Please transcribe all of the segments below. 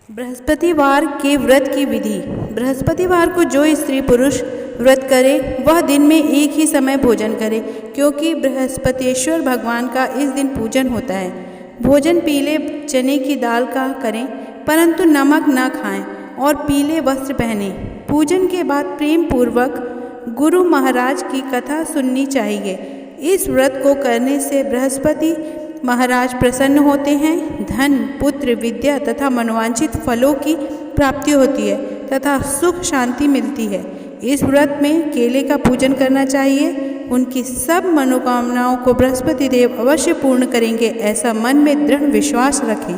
बृहस्पतिवार के व्रत की विधि। बृहस्पतिवार को जो स्त्री पुरुष व्रत करे वह दिन में एक ही समय भोजन करे, क्योंकि बृहस्पतिश्वर भगवान का इस दिन पूजन होता है। भोजन पीले चने की दाल का करें, परंतु नमक न खाएं और पीले वस्त्र पहनें। पूजन के बाद प्रेम पूर्वक गुरु महाराज की कथा सुननी चाहिए। इस व्रत को करने से बृहस्पति महाराज प्रसन्न होते हैं। धन, पुत्र, विद्या तथा मनोवांछित फलों की प्राप्ति होती है तथा सुख शांति मिलती है। इस व्रत में केले का पूजन करना चाहिए। उनकी सब मनोकामनाओं को बृहस्पति देव अवश्य पूर्ण करेंगे, ऐसा मन में दृढ़ विश्वास रखें।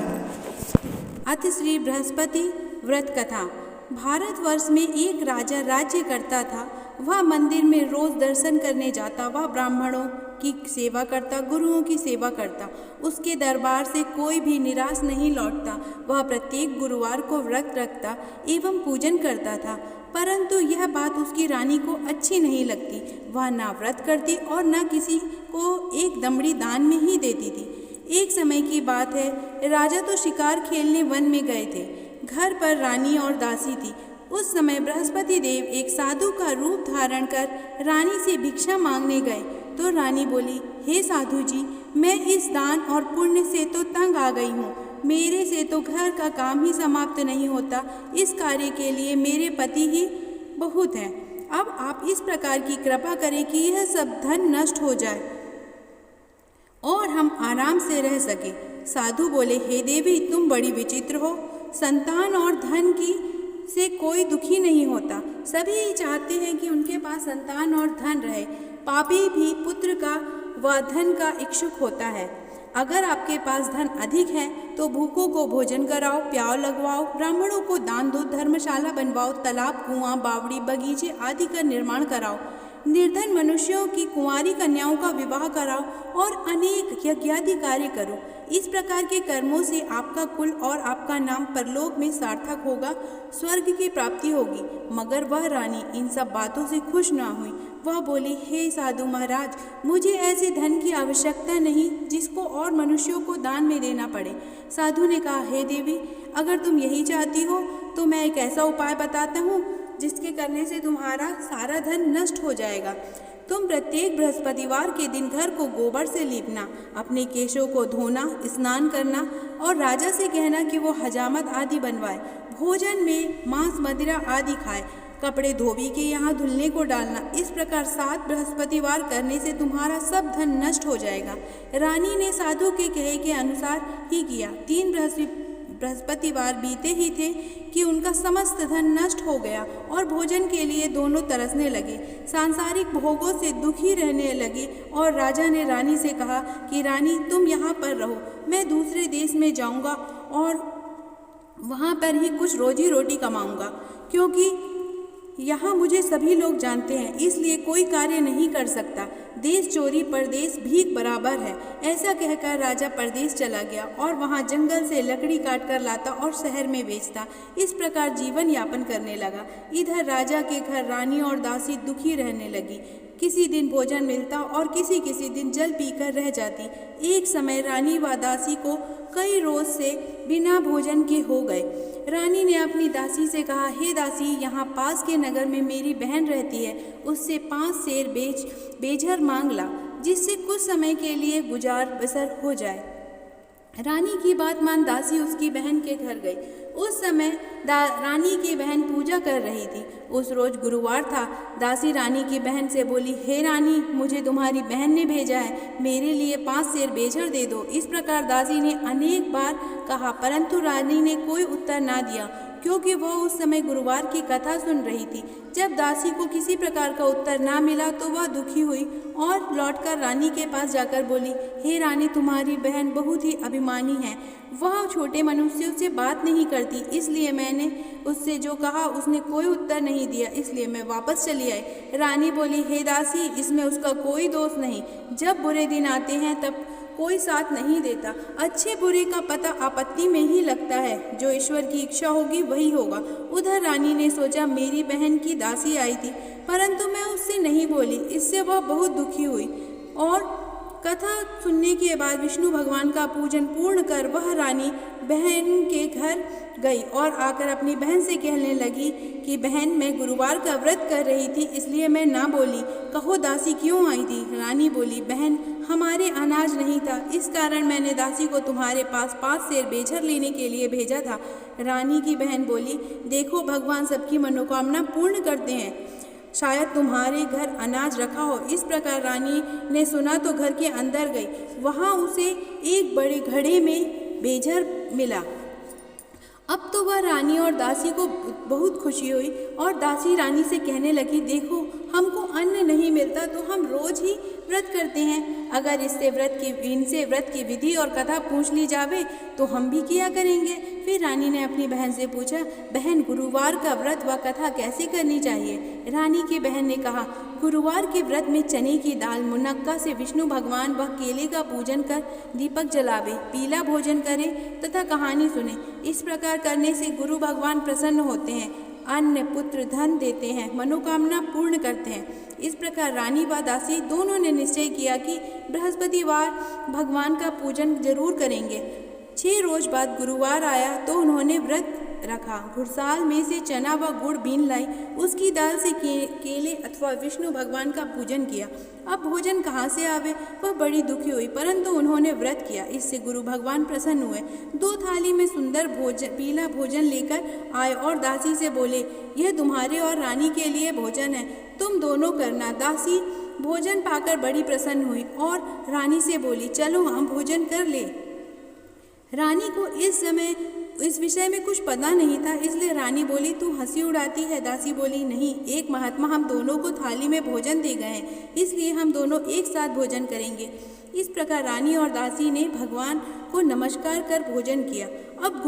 अथ श्री बृहस्पति व्रत कथा। भारतवर्ष में एक राजा राज्य करता था। वह मंदिर में रोज दर्शन करने जाता। वह ब्राह्मणों की सेवा करता, गुरुओं की सेवा करता। उसके दरबार से कोई भी निराश नहीं लौटता। वह प्रत्येक गुरुवार को व्रत रखता एवं पूजन करता था, परंतु यह बात उसकी रानी को अच्छी नहीं लगती। वह ना व्रत करती और न किसी को एक दमड़ी दान में ही देती थी। एक समय की बात है, राजा तो शिकार खेलने वन में गए थे। घर पर रानी और दासी थी। उस समय बृहस्पति देव एक साधु का रूप धारण कर रानी से भिक्षा मांगने गए तो रानी बोली, हे साधु जी, मैं इस दान और पुण्य से तो तंग आ गई हूँ। मेरे से तो घर का काम ही समाप्त नहीं होता। इस कार्य के लिए मेरे पति ही बहुत हैं। अब आप इस प्रकार की कृपा करें कि यह सब धन नष्ट हो जाए और हम आराम से रह सके। साधु बोले, हे देवी, तुम बड़ी विचित्र हो। संतान और धन की से कोई दुखी नहीं होता। सभी चाहते हैं कि उनके पास संतान और धन रहे। पापी भी पुत्र का व धन का इच्छुक होता है। अगर आपके पास धन अधिक है तो भूखों को भोजन कराओ, प्याव लगवाओ, ब्राह्मणों को दान दो, धर्मशाला बनवाओ, तालाब, कुआं, बावड़ी, बगीचे आदि का निर्माण कराओ। निर्धन मनुष्यों की कुंवारी कन्याओं का विवाह कराओ और अनेक यज्ञादि कार्य करो। इस प्रकार के कर्मों से आपका कुल और आपका नाम परलोक में सार्थक होगा, स्वर्ग की प्राप्ति होगी। मगर वह रानी इन सब बातों से खुश न हुई। वह बोली, हे साधु महाराज, मुझे ऐसे धन की आवश्यकता नहीं जिसको और मनुष्यों को दान में देना पड़े। साधु ने कहा, हे देवी, अगर तुम यही चाहती हो तो मैं एक ऐसा उपाय बताता हूँ जिसके करने से तुम्हारा सारा धन नष्ट हो जाएगा। तुम प्रत्येक बृहस्पतिवार के दिन घर को गोबर से लीपना, अपने केशों को धोना, स्नान करना और राजा से कहना कि वो हजामत आदि बनवाए। भोजन में मांस, मदिरा आदि खाए। कपड़े धोबी के यहाँ धुलने को डालना। इस प्रकार 7 बृहस्पतिवार करने से तुम्हारा सब धन नष्ट हो जाएगा। रानी ने साधु के कहे के अनुसार ही किया। 3 बृहस्पतिवार बीते ही थे कि उनका समस्त धन नष्ट हो गया और भोजन के लिए दोनों तरसने लगे, सांसारिक भोगों से दुखी रहने लगे। और राजा ने रानी से कहा कि रानी, तुम यहाँ पर रहो, मैं दूसरे देश में जाऊँगा और वहाँ पर ही कुछ रोजी रोटी कमाऊँगा, क्योंकि यहाँ मुझे सभी लोग जानते हैं, इसलिए कोई कार्य नहीं कर सकता। देश चोरी परदेश भीख बराबर है। ऐसा कहकर राजा परदेश चला गया और वहाँ जंगल से लकड़ी काट कर लाता और शहर में बेचता। इस प्रकार जीवन यापन करने लगा। इधर राजा के घर रानी और दासी दुखी रहने लगी। किसी दिन भोजन मिलता और किसी किसी दिन जल पीकर रह जाती। एक समय रानी व दासी को कई रोज से बिना भोजन के हो गए। रानी ने अपनी दासी से कहा, हे दासी, यहाँ पास के नगर में मेरी बहन रहती है, उससे 5 सेर बेझर मांग ला, जिससे कुछ समय के लिए गुजार बसर हो जाए। रानी की बात मान दासी उसकी बहन के घर गई। उस समय रानी की बहन पूजा कर रही थी। उस रोज गुरुवार था। दासी रानी की बहन से बोली, हे रानी, मुझे तुम्हारी बहन ने भेजा है, मेरे लिए 5 सेर बेझर दे दो। इस प्रकार दासी ने अनेक बार कहा, परंतु रानी ने कोई उत्तर ना दिया, क्योंकि वह उस समय गुरुवार की कथा सुन रही थी। जब दासी को किसी प्रकार का उत्तर ना मिला तो वह दुखी हुई और लौटकर रानी के पास जाकर बोली, हे रानी, तुम्हारी बहन बहुत ही अभिमानी है। वह छोटे मनुष्यों से बात नहीं करती, इसलिए मैंने उससे जो कहा उसने कोई उत्तर नहीं दिया, इसलिए मैं वापस चली आई। रानी बोली, हे दासी, इसमें उसका कोई दोष नहीं। जब बुरे दिन आते हैं तब कोई साथ नहीं देता। अच्छे बुरे का पता आपत्ति में ही लगता है। जो ईश्वर की इच्छा होगी वही होगा। उधर रानी ने सोचा, मेरी बहन की दासी आई थी, परंतु मैं उससे नहीं बोली। इससे वह बहुत दुखी हुई और कथा सुनने के बाद विष्णु भगवान का पूजन पूर्ण कर वह रानी बहन के घर गई और आकर अपनी बहन से कहने लगी कि बहन, मैं गुरुवार का व्रत कर रही थी, इसलिए मैं ना बोली। कहो दासी क्यों आई थी? रानी बोली, बहन, हमारे अनाज नहीं था, इस कारण मैंने दासी को तुम्हारे पास 5 सेर बेझर लेने के लिए भेजा था। रानी की बहन बोली, देखो भगवान सबकी मनोकामना पूर्ण करते हैं, शायद तुम्हारे घर अनाज रखा हो। इस प्रकार रानी ने सुना तो घर के अंदर गई। वहाँ उसे एक बड़े घड़े में बेझर मिला। अब तो वह रानी और दासी को बहुत खुशी हुई और दासी रानी से कहने लगी, देखो हमको अन्न नहीं मिलता तो हम रोज ही व्रत करते हैं, अगर इनसे व्रत की विधि और कथा पूछ ली जावे तो हम भी किया करेंगे। फिर रानी ने अपनी बहन से पूछा, बहन, गुरुवार का व्रत व कथा कैसे करनी चाहिए? रानी की बहन ने कहा, गुरुवार के व्रत में चने की दाल मुनक्का से विष्णु भगवान व केले का पूजन कर दीपक जलावे, पीला भोजन करे तथा कहानी सुने। इस प्रकार करने से गुरु भगवान प्रसन्न होते हैं, अन्न पुत्र धन देते हैं, मनोकामना पूर्ण करते हैं। इस प्रकार रानी व दासी दोनों ने निश्चय किया कि बृहस्पतिवार भगवान का पूजन जरूर करेंगे। 6 रोज बाद गुरुवार आया तो उन्होंने व्रत रखा। घुड़साल में से चना व गुड़ बीन लाई, उसकी दाल से केले अथवा विष्णु भगवान का पूजन किया। अब भोजन कहाँ से आवे? वह बड़ी दुखी हुई, परंतु उन्होंने व्रत किया, इससे गुरु भगवान प्रसन्न हुए। 2 थाली में सुंदर पीला भोजन लेकर आए और दासी से बोले, यह तुम्हारे और रानी के लिए भोजन है, तुम दोनों करना। दासी भोजन पाकर बड़ी प्रसन्न हुई और रानी से बोली, चलो हम भोजन कर ले। रानी को इस समय इस विषय में कुछ पता नहीं था, इसलिए रानी बोली, तू हंसी उड़ाती है? दासी बोली, नहीं, एक महात्मा हम दोनों को थाली में भोजन दे गए हैं, इसलिए हम दोनों एक साथ भोजन करेंगे। इस प्रकार रानी और दासी ने भगवान को नमस्कार कर भोजन किया। अब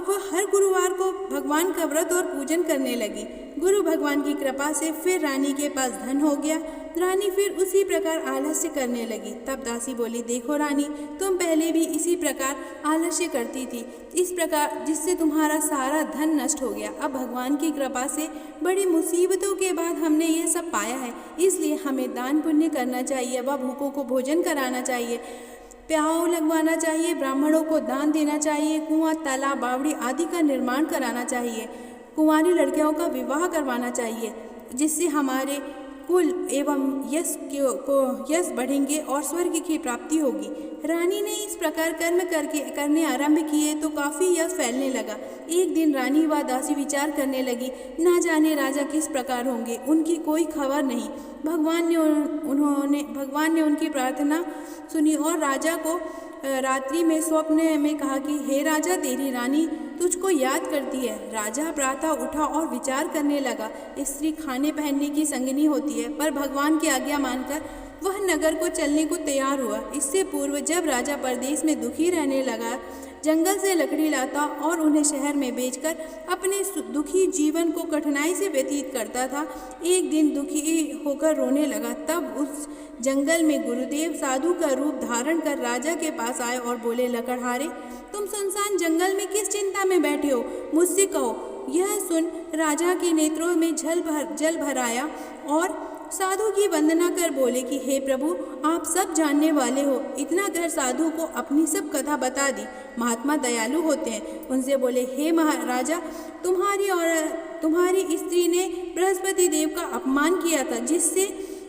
वह हर गुरुवार को भगवान का व्रत और पूजन करने लगी। गुरु भगवान की कृपा से फिर रानी के पास धन हो गया। रानी फिर उसी प्रकार आलस्य करने लगी। तब दासी बोली, देखो रानी, तुम पहले भी इसी प्रकार आलस्य करती थी, इस प्रकार जिससे तुम्हारा सारा धन नष्ट हो गया। अब भगवान की कृपा से बड़ी मुसीबतों के बाद हमने ये सब पाया है, इसलिए हमें दान पुण्य करना चाहिए व भूखों को भोजन कराना चाहिए, प्याऊ लगवाना चाहिए, ब्राह्मणों को दान देना चाहिए, कुआं, तालाब, बावड़ी आदि का निर्माण कराना चाहिए, कुंवारी लड़कियों का विवाह करवाना चाहिए, जिससे हमारे कुल एवं यश बढ़ेंगे और स्वर्ग की प्राप्ति होगी। रानी ने इस प्रकार कर्म करने आरंभ किए तो काफ़ी यश फैलने लगा। एक दिन रानी व दासी विचार करने लगी, ना जाने राजा किस प्रकार होंगे, उनकी कोई खबर नहीं। भगवान ने उनकी प्रार्थना सुनी और राजा को रात्रि में स्वप्न में कहा कि हे राजा, तेरी रानी तुझको याद करती है। राजा प्रातः उठा और विचार करने लगा, स्त्री खाने पहनने की संगिनी होती है, पर भगवान की आज्ञा मानकर वह नगर को चलने को तैयार हुआ। इससे पूर्व जब राजा परदेश में दुखी रहने लगा, जंगल से लकड़ी लाता और उन्हें शहर में बेचकर अपने दुखी जीवन को कठिनाई से व्यतीत करता था। एक दिन दुखी होकर रोने लगा, तब उस जंगल में गुरुदेव साधु का रूप धारण कर राजा के पास आए और बोले, लकड़हारे, तुम सुनसान जंगल में किस चिंता में बैठे हो, मुझसे कहो। यह सुन राजा के नेत्रों में जल भर आया और साधु की वंदना कर बोले कि हे प्रभु, आप सब जानने वाले हो। इतना कर साधु को अपनी सब कथा बता दी। महात्मा दयालु होते हैं। उनसे बोले, हे महाराजा, तुम्हारी स्त्री ने बृहस्पति देव का अपमान किया था, जिससे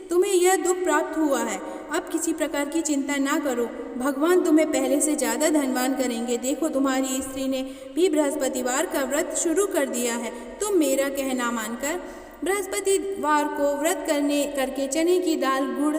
तुम्हें यह दुख प्राप्त हुआ है। अब किसी प्रकार की चिंता ना करो, भगवान तुम्हें पहले से ज़्यादा धनवान करेंगे। देखो, तुम्हारी स्त्री ने भी बृहस्पतिवार का व्रत शुरू कर दिया है। तुम मेरा कहना मानकर बृहस्पतिवार को व्रत करके चने की दाल गुड़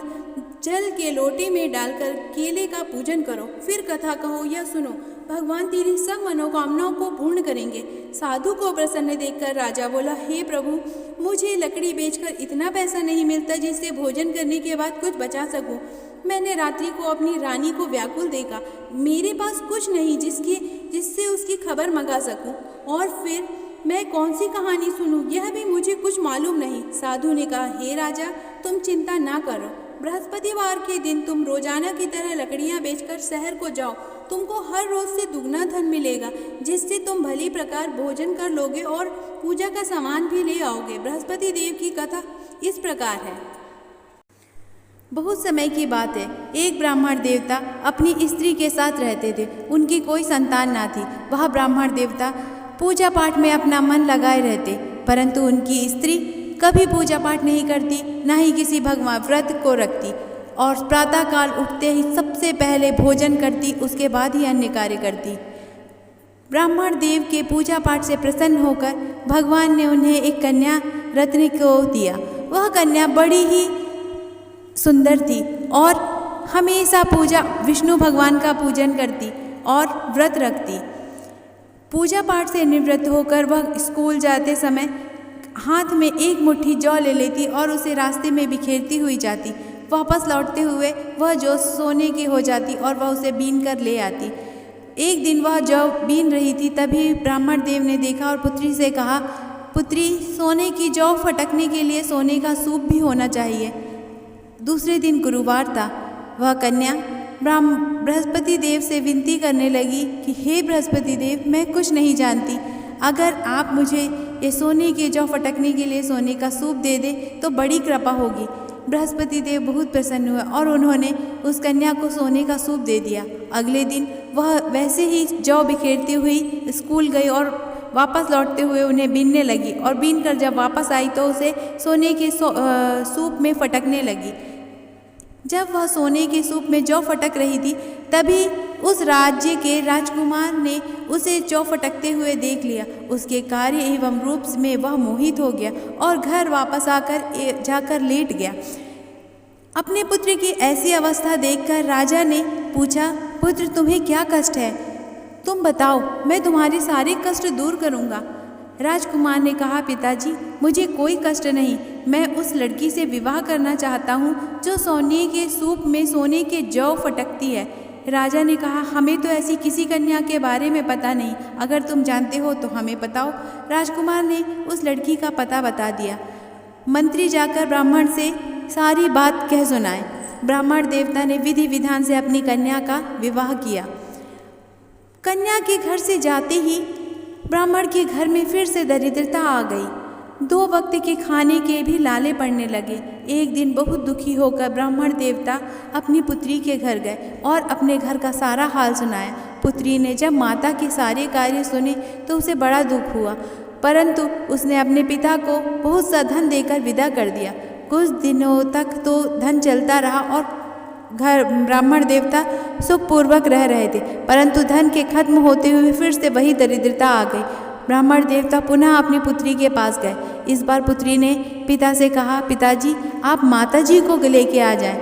जल के लोटे में डालकर केले का पूजन करो, फिर कथा कहो या सुनो। भगवान तेरी सब मनोकामनाओं को पूर्ण करेंगे। साधु को प्रसन्न देखकर राजा बोला, हे प्रभु, मुझे लकड़ी बेचकर इतना पैसा नहीं मिलता जिससे भोजन करने के बाद कुछ बचा सकूं। मैंने रात्रि को अपनी रानी को व्याकुल देखा, मेरे पास कुछ नहीं जिससे उसकी खबर मंगा सकूं, और फिर मैं कौन सी कहानी सुनूं, यह भी मुझे कुछ मालूम नहीं। साधु ने कहा, हे राजा, तुम चिंता ना करो। बृहस्पतिवार के दिन तुम रोजाना की तरह लकड़ियां बेचकर शहर को जाओ। तुमको हर रोज से दुगना धन मिलेगा, जिससे तुम भली प्रकार भोजन कर लोगे और पूजा का सामान भी ले आओगे। बृहस्पति देव की कथा इस प्रकार है। बहुत समय की बात है, एक ब्राह्मण देवता अपनी स्त्री के साथ रहते थे। उनकी कोई संतान ना थी। वह ब्राह्मण देवता पूजा पाठ में अपना मन लगाए रहते, परंतु उनकी स्त्री कभी पूजा पाठ नहीं करती, ना ही किसी भगवान व्रत को रखती, और प्रातःकाल उठते ही सबसे पहले भोजन करती, उसके बाद ही अन्य कार्य करती। ब्राह्मण देव के पूजा पाठ से प्रसन्न होकर भगवान ने उन्हें एक कन्या रत्न को दिया। वह कन्या बड़ी ही सुंदर थी और हमेशा विष्णु भगवान का पूजन करती और व्रत रखती। पूजा पाठ से निवृत्त होकर वह स्कूल जाते समय हाथ में एक मुट्ठी जौ ले लेती और उसे रास्ते में बिखेरती हुई जाती। वापस लौटते हुए वह जौ सोने की हो जाती और वह उसे बीन कर ले आती। एक दिन वह जौ बीन रही थी, तभी ब्राह्मण देव ने देखा और पुत्री से कहा, पुत्री, सोने की जौ फटकने के लिए सोने का सूप भी होना चाहिए। दूसरे दिन गुरुवार था। वह कन्या बृहस्पति देव से विनती करने लगी कि हे बृहस्पति देव, मैं कुछ नहीं जानती, अगर आप मुझे ये सोने के जौ फटकने के लिए सोने का सूप दे दे तो बड़ी कृपा होगी। बृहस्पति देव बहुत प्रसन्न हुए और उन्होंने उस कन्या को सोने का सूप दे दिया। अगले दिन वह वैसे ही जौ बिखेरती हुई स्कूल गई और वापस लौटते हुए उन्हें बीनने लगी, और बीन कर जब वापस आई तो उसे सोने के सूप में फटकने लगी। जब वह सोने के सूप में जौ फटक रही थी, तभी उस राज्य के राजकुमार ने उसे जौ फटकते हुए देख लिया। उसके कार्य एवं रूप में वह मोहित हो गया और घर वापस जाकर लेट गया। अपने पुत्र की ऐसी अवस्था देखकर राजा ने पूछा, पुत्र, तुम्हें क्या कष्ट है? तुम बताओ, मैं तुम्हारे सारे कष्ट दूर करूँगा। राजकुमार ने कहा, पिताजी, मुझे कोई कष्ट नहीं, मैं उस लड़की से विवाह करना चाहता हूँ जो सोने के सूप में सोने के जौ फटकती है। राजा ने कहा, हमें तो ऐसी किसी कन्या के बारे में पता नहीं, अगर तुम जानते हो तो हमें बताओ। राजकुमार ने उस लड़की का पता बता दिया। मंत्री जाकर ब्राह्मण से सारी बात कह सुनाए। ब्राह्मण देवता ने विधि विधान से अपनी कन्या का विवाह किया। कन्या के घर से जाते ही ब्राह्मण के घर में फिर से दरिद्रता आ गई। 2 वक्त के खाने के भी लाले पड़ने लगे। एक दिन बहुत दुखी होकर ब्राह्मण देवता अपनी पुत्री के घर गए और अपने घर का सारा हाल सुनाया। पुत्री ने जब माता के सारे कार्य सुने तो उसे बड़ा दुख हुआ, परंतु उसने अपने पिता को बहुत सा धन देकर विदा कर दिया। कुछ दिनों तक तो धन चलता रहा और घर ब्राह्मण देवता सुखपूर्वक रह रहे थे, परंतु धन के खत्म होते हुए फिर से वही दरिद्रता आ गई। ब्राह्मण देवता पुनः अपनी पुत्री के पास गए। इस बार पुत्री ने पिता से कहा, पिताजी, आप माताजी को लेके आ जाएं।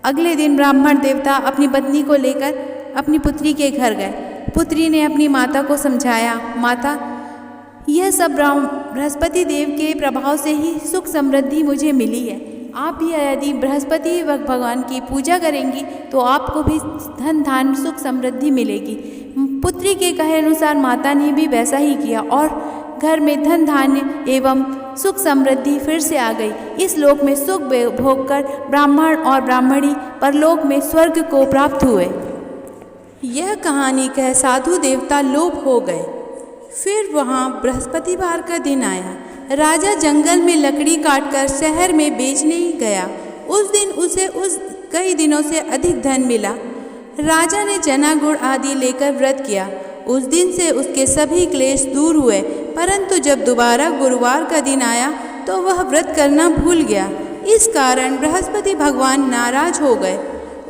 अगले दिन ब्राह्मण देवता अपनी पत्नी को लेकर अपनी पुत्री के घर गए। पुत्री ने अपनी माता को समझाया, माता, यह सब बृहस्पति देव के प्रभाव से ही सुख समृद्धि मुझे मिली है। आप भी यदि बृहस्पति भगवान की पूजा करेंगी तो आपको भी धन धान सुख समृद्धि मिलेगी। पुत्री के कहे अनुसार माता ने भी वैसा ही किया और घर में धन धान्य एवं सुख समृद्धि फिर से आ गई। इस लोक में सुख भोग कर ब्राह्मण और ब्राह्मणी परलोक में स्वर्ग को प्राप्त हुए। यह कहानी कह साधु देवता लोप हो गए। फिर वहाँ बृहस्पतिवार का दिन आया। राजा जंगल में लकड़ी काटकर शहर में बेचने गया। उस दिन उसे कई दिनों से अधिक धन मिला। राजा ने चना गुड़ आदि लेकर व्रत किया। उस दिन से उसके सभी क्लेश दूर हुए, परंतु जब दोबारा गुरुवार का दिन आया तो वह व्रत करना भूल गया। इस कारण बृहस्पति भगवान नाराज हो गए।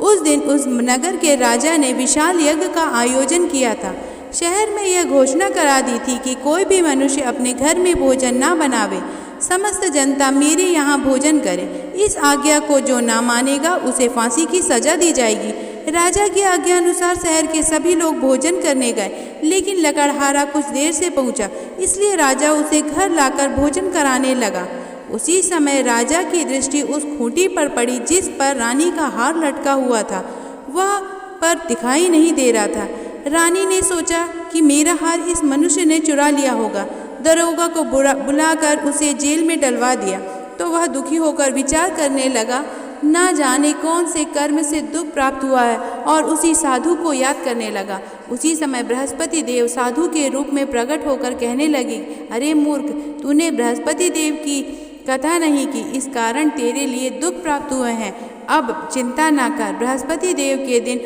उस दिन उस नगर के राजा ने विशाल यज्ञ का आयोजन किया था। शहर में यह घोषणा करा दी थी कि कोई भी मनुष्य अपने घर में भोजन ना बनावे, समस्त जनता मेरे यहाँ भोजन करे। इस आज्ञा को जो ना मानेगा उसे फांसी की सजा दी जाएगी। राजा की आज्ञा अनुसार शहर के सभी लोग भोजन करने गए, लेकिन लकड़हारा कुछ देर से पहुंचा, इसलिए राजा उसे घर लाकर भोजन कराने लगा। उसी समय राजा की दृष्टि उस खूंटी पर पड़ी जिस पर रानी का हार लटका हुआ था। वह पर दिखाई नहीं दे रहा था। रानी ने सोचा कि मेरा हार इस मनुष्य ने चुरा लिया होगा। दरोगा को बुलाकर उसे जेल में डलवा दिया। तो वह दुखी होकर विचार करने लगा, ना जाने कौन से कर्म से दुख प्राप्त हुआ है, और उसी साधु को याद करने लगा। उसी समय बृहस्पति देव साधु के रूप में प्रकट होकर कहने लगे, अरे मूर्ख, तूने बृहस्पति देव की कथा नहीं की, इस कारण तेरे लिए दुख प्राप्त हुए हैं। अब चिंता न कर, बृहस्पति देव के दिन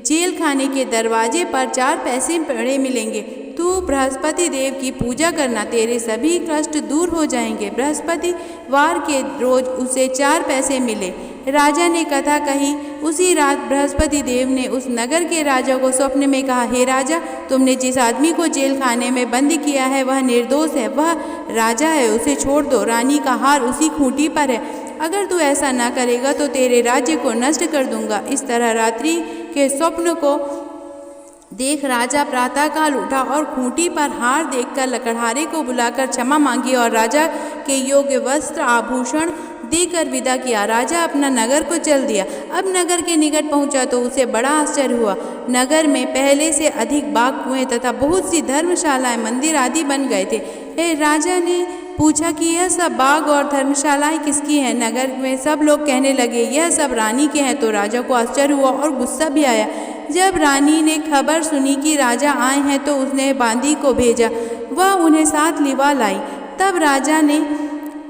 जेल खाने के दरवाजे पर 4 पैसे पड़े मिलेंगे। तू बृहस्पति देव की पूजा करना, तेरे सभी कष्ट दूर हो जाएंगे। बृहस्पतिवार के रोज उसे 4 पैसे मिले। राजा ने कथा कही। उसी रात बृहस्पति देव ने उस नगर के राजा को स्वप्न में कहा, हे राजा, तुमने जिस आदमी को जेल खाने में बंद किया है वह निर्दोष है, वह राजा है, उसे छोड़ दो। रानी का हार उसी खूंटी पर है। अगर तू ऐसा ना करेगा तो तेरे राज्य को नष्ट कर दूंगा। इस तरह रात्रि के स्वप्न को देख राजा प्रातःकाल उठा और खूंटी पर हार देखकर लकड़हारे को बुलाकर क्षमा मांगी और राजा के योग्य वस्त्र आभूषण देकर विदा किया। राजा अपना नगर को चल दिया। अब नगर के निकट पहुंचा तो उसे बड़ा आश्चर्य हुआ। नगर में पहले से अधिक बाग, कुएं तथा बहुत सी धर्मशालाएं, मंदिर आदि बन गए थे। राजा ने पूछा कि यह सब बाग और धर्मशालाएं किसकी हैं? नगर में सब लोग कहने लगे, यह सब रानी के हैं। तो राजा को आश्चर्य हुआ और गुस्सा भी आया। जब रानी ने खबर सुनी कि राजा आए हैं तो उसने बांदी को भेजा, वह उन्हें साथ लिवा लाई। तब राजा ने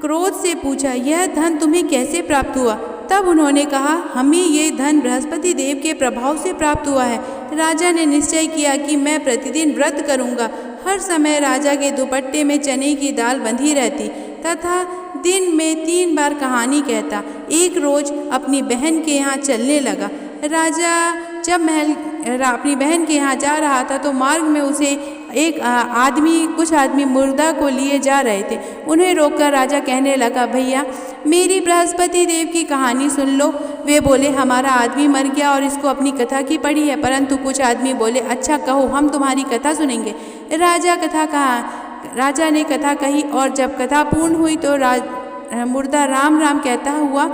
क्रोध से पूछा, यह धन तुम्हें कैसे प्राप्त हुआ? तब उन्होंने कहा, हमें ये धन बृहस्पति देव के प्रभाव से प्राप्त हुआ है। राजा ने निश्चय किया कि मैं प्रतिदिन व्रत करूंगा। हर समय राजा के दुपट्टे में चने की दाल बंधी रहती तथा दिन में 3 बार कहानी कहता। एक रोज अपनी बहन के यहाँ चलने लगा। राजा जब अपनी बहन के यहाँ जा रहा था तो मार्ग में उसे कुछ आदमी मुर्दा को लिए जा रहे थे। उन्हें रोककर राजा कहने लगा, भैया मेरी बृहस्पति देव की कहानी सुन लो। वे बोले, हमारा आदमी मर गया और इसको अपनी कथा की पड़ी है। परंतु कुछ आदमी बोले, अच्छा कहो, हम तुम्हारी कथा सुनेंगे। राजा ने कथा कही और जब कथा पूर्ण हुई तो मुर्दा राम राम कहता हुआ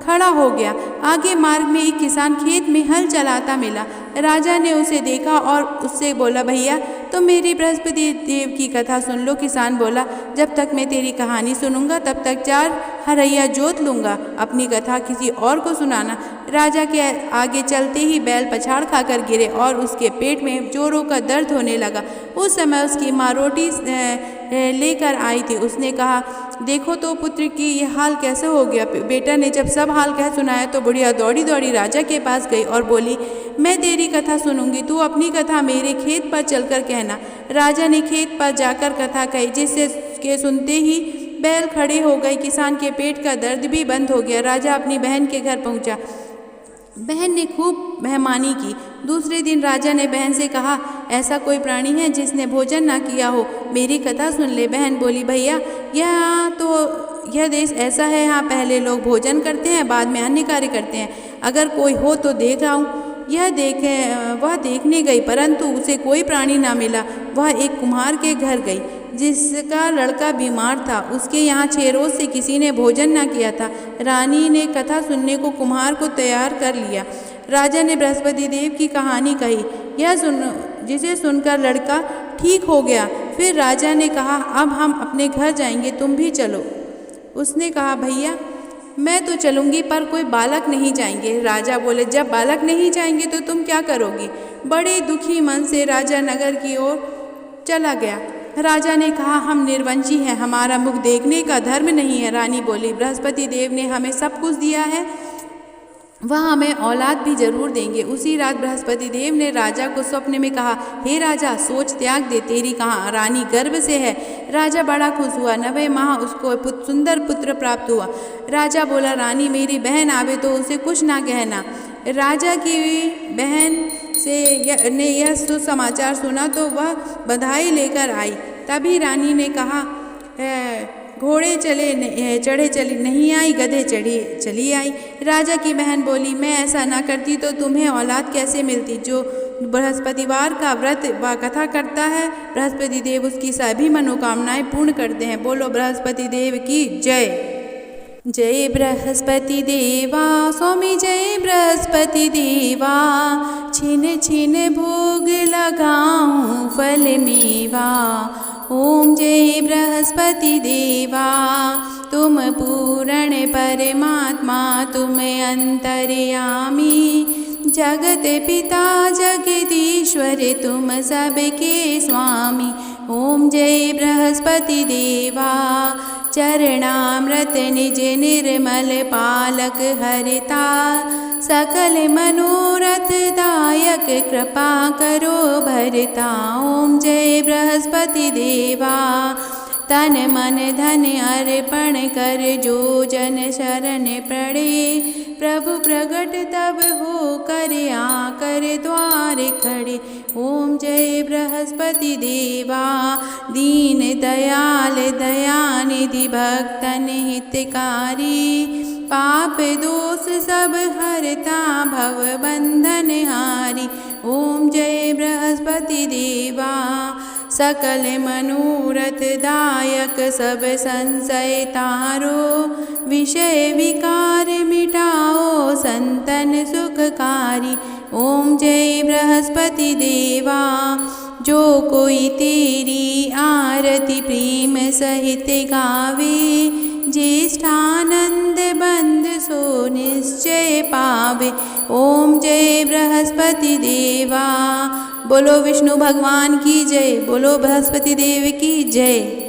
खड़ा हो गया। आगे मार्ग में एक किसान खेत में हल चलाता मिला। राजा ने उसे देखा और उससे बोला, भैया तुम मेरी बृहस्पति देव की कथा सुन लो। किसान बोला, जब तक मैं तेरी कहानी सुनूंगा तब तक 4 हरैया जोत लूंगा, अपनी कथा किसी और को सुनाना। राजा के आगे चलते ही बैल पछाड़ खाकर गिरे और उसके पेट में जोरों का दर्द होने लगा। उस समय उसकी माँ रोटी लेकर आई थी। उसने कहा, देखो तो पुत्र की यह हाल कैसे हो गया। बेटा ने जब सब हाल कह सुनाया तो बुढ़िया दौड़ी दौड़ी राजा के पास गई और बोली, मैं तेरी कथा सुनूंगी, तू अपनी कथा मेरे खेत पर चलकर कहना। राजा ने खेत पर जाकर कथा कही, जिससे के सुनते ही बैल खड़े हो गए। किसान के पेट का दर्द भी बंद हो गया। राजा अपनी बहन के घर पहुंचा। बहन ने खूब मेहमानी की। दूसरे दिन राजा ने बहन से कहा, ऐसा कोई प्राणी है जिसने भोजन ना किया हो, मेरी कथा सुन ले। बहन बोली, भैया यह देश ऐसा है, यहाँ पहले लोग भोजन करते हैं, बाद में अन्य कार्य करते हैं। अगर कोई हो तो देख आऊँ। वह देखने गई, परंतु उसे कोई प्राणी ना मिला। वह एक कुम्हार के घर गई जिसका लड़का बीमार था। उसके यहाँ 6 रोज से किसी ने भोजन ना किया था। रानी ने कथा सुनने को कुम्हार को तैयार कर लिया। राजा ने बृहस्पति देव की कहानी कही, जिसे सुनकर लड़का ठीक हो गया। फिर राजा ने कहा, अब हम अपने घर जाएंगे, तुम भी चलो। उसने कहा, भैया मैं तो चलूँगी पर कोई बालक नहीं जाएंगे। राजा बोले, जब बालक नहीं जाएंगे तो तुम क्या करोगी? बड़े दुखी मन से राजा नगर की ओर चला गया। राजा ने कहा, हम निर्वंशी हैं, हमारा मुख देखने का धर्म नहीं है। रानी बोली, बृहस्पति देव ने हमें सब कुछ दिया है, वह हमें औलाद भी जरूर देंगे। उसी रात बृहस्पति देव ने राजा को स्वप्न में कहा, हे राजा सोच त्याग दे, तेरी कहाँ रानी गर्भ से है। राजा बड़ा खुश हुआ। 9वें माह उसको सुंदर पुत्र प्राप्त हुआ। राजा बोला, रानी मेरी बहन आवे तो उसे कुछ ना कहना। राजा की बहन ने यह सुसमाचार सुना तो वह बधाई लेकर आई। तभी रानी ने कहा, घोड़े चढ़े चली नहीं आई, गधे चली आई। राजा की बहन बोली, मैं ऐसा ना करती तो तुम्हें औलाद कैसे मिलती? जो बृहस्पतिवार का व्रत व कथा करता है, बृहस्पति देव उसकी सभी मनोकामनाएं पूर्ण करते हैं। बोलो बृहस्पति देव की जय। जय बृहस्पति देवा स्वामी, जय बृहस्पति देवा, छिन छिन भोग लगाऊं फल मेवा। ओम जय बृहस्पति देवा, तुम पूर्ण परमात्मा, तुम अंतर्यामी, जगत पिता जगदीश्वर तुम सबके स्वामी। ओम जय बृहस्पति देवा। चरणामृत निज निर्मल पालक हरिता। सकल मनोरथ दायक कृपा करो भरता। ओम जय बृहस्पति देवा। तन मन धन अर्पण कर जो जन शरण पड़े। प्रभु प्रगट तब हो कर आकर द्वार खड़े। ओम जय बृहस्पति देवा। दीन दयाल दयानिधि भक्तन हितकारी। पाप दोष सब हरता भव बंधन हारी। ओम जय बृहस्पति देवा। सकल मनोरथ दायक सब संशय तारो। विषय विकार मिटाओ संतन सुखकारी। ओम जय बृहस्पति देवा। जो कोई तेरी आरती प्रेम सहित गावे। ज्येष्ठानंद बंद सो निश्चय पावे। ओम जय बृहस्पति देवा। बोलो विष्णु भगवान की जय। बोलो बृहस्पति देव की जय।